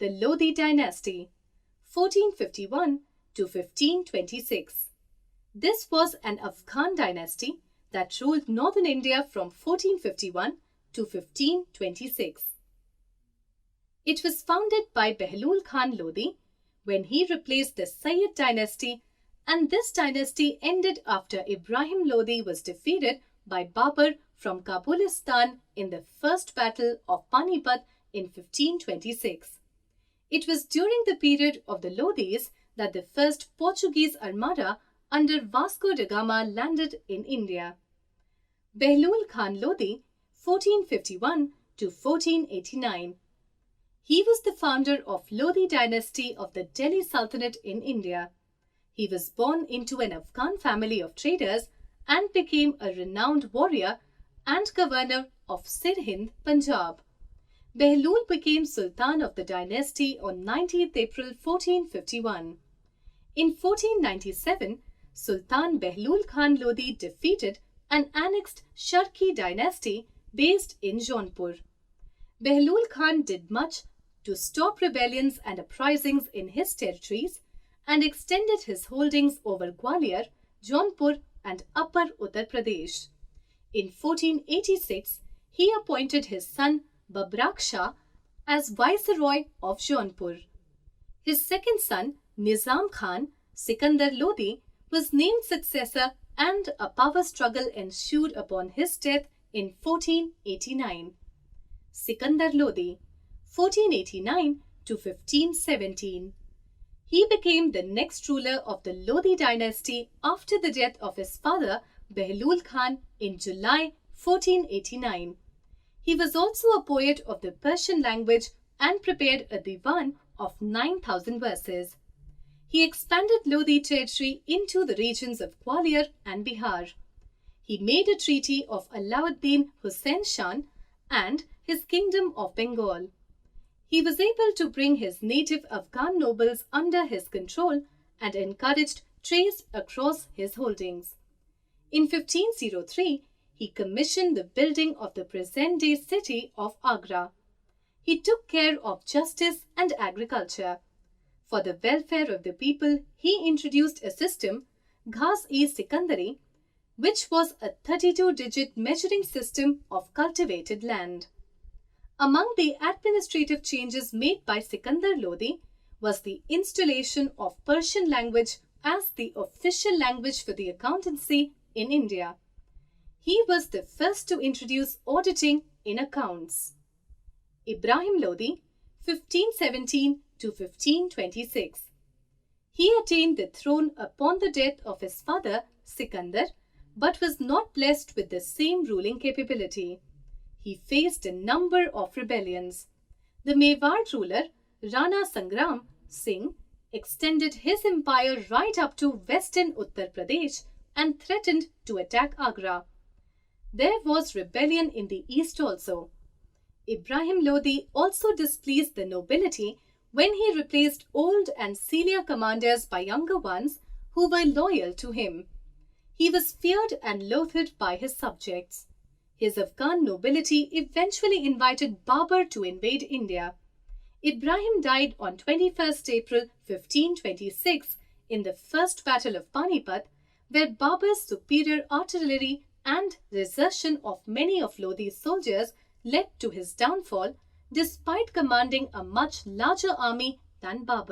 the Lodi dynasty, 1451 to 1526. This was an Afghan dynasty that ruled northern India from 1451 to 1526. It was founded by Behlul Khan Lodi when he replaced the Sayyid dynasty, and this dynasty ended after Ibrahim Lodi was defeated by Babur from Kabulistan in the First Battle of Panipat in 1526. It was during the period of the Lodis that the first Portuguese Armada under Vasco da Gama landed in India. Behlul Khan Lodi, 1451 to 1489. He was the founder of Lodi dynasty of the Delhi Sultanate in India. He was born into an Afghan family of traders and became a renowned warrior and governor of Sirhind, Punjab. Behlul became Sultan of the dynasty on 19th April 1451. In 1497, Sultan Behlul Khan Lodi defeated and annexed Sharki dynasty based in Jaunpur. Behlul Khan did much to stop rebellions and uprisings in his territories and extended his holdings over Gwalior, Jaunpur and Upper Uttar Pradesh. In 1486, he appointed his son Babrak Shah as Viceroy of Jaunpur. His second son, Nizam Khan, Sikandar Lodi, was named successor and a power struggle ensued upon his death in 1489. Sikandar Lodi, 1489 to 1517. He became the next ruler of the Lodi dynasty after the death of his father Behlul Khan in July 1489. He was also a poet of the Persian language and prepared a divan of 9,000 verses. He expanded Lodi territory into the regions of Gwalior and Bihar. He made a treaty of Alauddin Hussain Shan and his kingdom of Bengal. He was able to bring his native Afghan nobles under his control and encouraged trade across his holdings. In 1503, he commissioned the building of the present-day city of Agra. He took care of justice and agriculture. For the welfare of the people, he introduced a system, Ghaz-e-Sikandari, which was a 32-digit measuring system of cultivated land. Among the administrative changes made by Sikandar Lodi was the installation of Persian language as the official language for the accountancy in India. He was the first to introduce auditing in accounts. Ibrahim Lodi, 1517 to 1526. He attained the throne upon the death of his father Sikandar, but was not blessed with the same ruling capability. He faced a number of rebellions. The Mewar ruler Rana Sangram Singh extended his empire right up to western Uttar Pradesh and threatened to attack Agra. There was rebellion in the east also. Ibrahim Lodi also displeased the nobility when he replaced old and senior commanders by younger ones who were loyal to him. He was feared and loathed by his subjects. His Afghan nobility eventually invited Babur to invade India. Ibrahim died on 21st April 1526 in the First Battle of Panipat, where Babur's superior artillery and desertion of many of Lodi's soldiers led to his downfall, despite commanding a much larger army than Babur.